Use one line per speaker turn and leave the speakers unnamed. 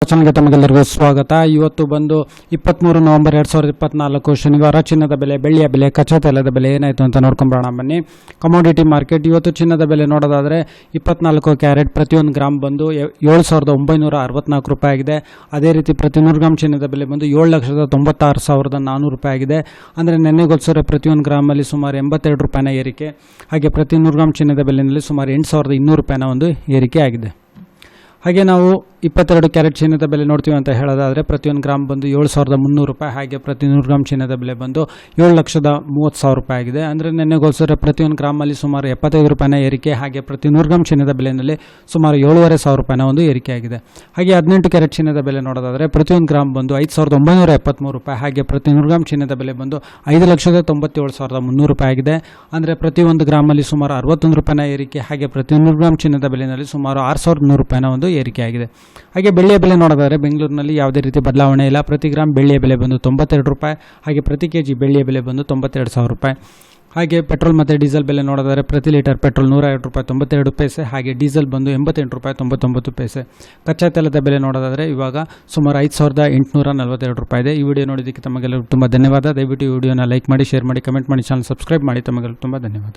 ಚಾನಲ್ಗೆ ತಮಗೆಲ್ಲರಿಗೂ ಸ್ವಾಗತ. ಇವತ್ತು ಬಂದು 23 ನವೆಂಬರ್ 2024 ಶನಿವಾರ. ಚಿನ್ನದ ಬೆಲೆ, ಬೆಳ್ಳಿಯ ಬೆಲೆ, ಕಚ್ಚಾ ತೈಲದ ಬೆಲೆ ಏನಾಯಿತು ಅಂತ ನೋಡ್ಕೊಂಬರೋಣ ಬನ್ನಿ. ಕಮೋಡಿಟಿ ಮಾರ್ಕೆಟ್ ಇವತ್ತು ಚಿನ್ನದ ಬೆಲೆ ನೋಡೋದಾದರೆ 24 ಕ್ಯಾರೆಟ್ ಪ್ರತಿಯೊಂದು ಗ್ರಾಮ್ ಬಂದು 7,964 ರೂಪಾಯಿ ಆಗಿದೆ. ಅದೇ ರೀತಿ ಪ್ರತಿ 100 ಗ್ರಾಮ್ ಚಿನ್ನದ ಬೆಲೆ ಬಂದು 7,96,400 ರೂಪಾಯಿ ಆಗಿದೆ. ಅಂದರೆ ನೆನ್ನೆಗೋಲ್ಸರೆ ಪ್ರತಿಯೊಂದು ಗ್ರಾಮಲ್ಲಿ ಸುಮಾರು 82 ರೂಪಾಯಿನ ಏರಿಕೆ. ಹಾಗೆ ಪ್ರತಿ 100 ಗ್ರಾಮ್ ಚಿನ್ನದ ಬೆಲೆಯಲ್ಲಿ ಸುಮಾರು 8,200 ರೂಪಾಯಿನ ಒಂದು ಏರಿಕೆ ಆಗಿದೆ. ಹಾಗೆ ನಾವು 22 ಕ್ಯಾರೆಟ್ ಚಿನ್ನದ ಬೆಲೆ ನೋಡ್ತೀವಿ ಅಂತ ಹೇಳೋದಾದರೆ ಪ್ರತಿಯೊಂದು ಗ್ರಾಮ್ ಬಂದು 7,300 ರೂಪಾಯಿ. ಹಾಗೆ ಪ್ರತಿ 100 ಗ್ರಾಮ್ ಚಿನ್ನದ ಬೆಲೆ ಬಂದು 7,30,000 ರೂಪಾಯಿ ಆಗಿದೆ. ಅಂದರೆ ನೆನ್ನೆಗೋಲ್ಸರೆ ಪ್ರತಿಯೊಂದು ಗ್ರಾಮಲ್ಲಿ ಸುಮಾರು 75 ರೂಪಾಯಿನ ಏರಿಕೆ. ಹಾಗೆ ಪ್ರತಿ 100 ಗ್ರಾಮ್ ಚಿನ್ನದ ಬೆಲೆಯಲ್ಲಿ ಸುಮಾರು 7,500 ರೂಪಾಯಿನ ಒಂದು ಏರಿಕೆ ಆಗಿದೆ. ಹಾಗೆ 18 ಕ್ಯಾರೆಟ್ ಚಿನ್ನದ ಬೆಲೆ ನೋಡೋದಾದರೆ ಪ್ರತಿಯೊಂದು ಗ್ರಾಮ್ ಬಂದು 5,973 ರೂಪಾಯಿ. ಹಾಗೆ ಪ್ರತಿ 100 ಗ್ರಾಮ್ ಚಿನ್ನದ ಬೆಲೆ ಬಂದು 5,97,300 ರೂಪಾಯಿ ಆಗಿದೆ. ಅಂದರೆ ಪ್ರತಿಯೊಂದು ಗ್ರಾಮಲ್ಲಿ ಸುಮಾರು 61 ರೂಪಾಯಿನ ಏರಿಕೆ. ಹಾಗೆ ಪ್ರತಿ 100 ಗ್ರಾಮ್ ಚಿನ್ನದ ಬೆಲೆಯಲ್ಲಿ ಸುಮಾರು 6,100 ರೂಪಾಯಿನ ಒಂದು ಏರಿಕೆ ಆಗಿದೆ. ಹಾಗೆ ಬೆಳ್ಳಿಯ ಬೆಲೆ ನೋಡೋದಾದರೆ ಬೆಂಗಳೂರಿನಲ್ಲಿ ಯಾವುದೇ ರೀತಿ ಬದಲಾವಣೆ ಇಲ್ಲ. ಪ್ರತಿ ಗ್ರಾಮ್ ಬೆಳ್ಳಿಯ ಬೆಲೆ ಬಂದು 92 ರೂಪಾಯಿ. ಹಾಗೆ ಪ್ರತಿ ಕೆಜಿ ಬೆಳ್ಳಿಯ ಬೆಲೆ ಬಂದು 92,000 ರೂಪಾಯಿ. ಹಾಗೆ ಪೆಟ್ರೋಲ್ ಮತ್ತು ಡೀಸೆಲ್ ಬೆಲೆ ನೋಡೋದಾದರೆ ಪ್ರತಿ ಲೀಟರ್ ಪೆಟ್ರೋಲ್ 102 ರೂಪಾಯಿ 92 ಪೈಸೆ. ಹಾಗೆ ಡೀಸೆಲ್ ಬಂದು 88 ರೂಪಾಯಿ 99 ಪೈಸೆ. ಕಚ್ಚಾ ತೈಲದ ಬೆಲೆ ನೋಡೋದಾದರೆ ಇವಾಗ ಸುಮಾರು 5,842 ರೂಪಾಯಿ ಇದೆ. ಈ ವಿಡಿಯೋ ನೋಡಿದ್ದಕ್ಕೆ ತಮಗೆಲ್ಲರಿಗೂ ತುಂಬ ಧನ್ಯವಾದ. ದಯವಿಟ್ಟು ಈ ವಿಡಿಯೋನ ಲೈಕ್ ಮಾಡಿ, ಶೇರ್ ಮಾಡಿ, ಕಮೆಂಟ್ ಮಾಡಿ, ಚಾನಲ್ ಸಬ್ಸ್ಕ್ರೈಬ್ ಮಾಡಿ. ತಮಗೆಲ್ಲರಿಗೂ ತುಂಬ ಧನ್ಯವಾದ.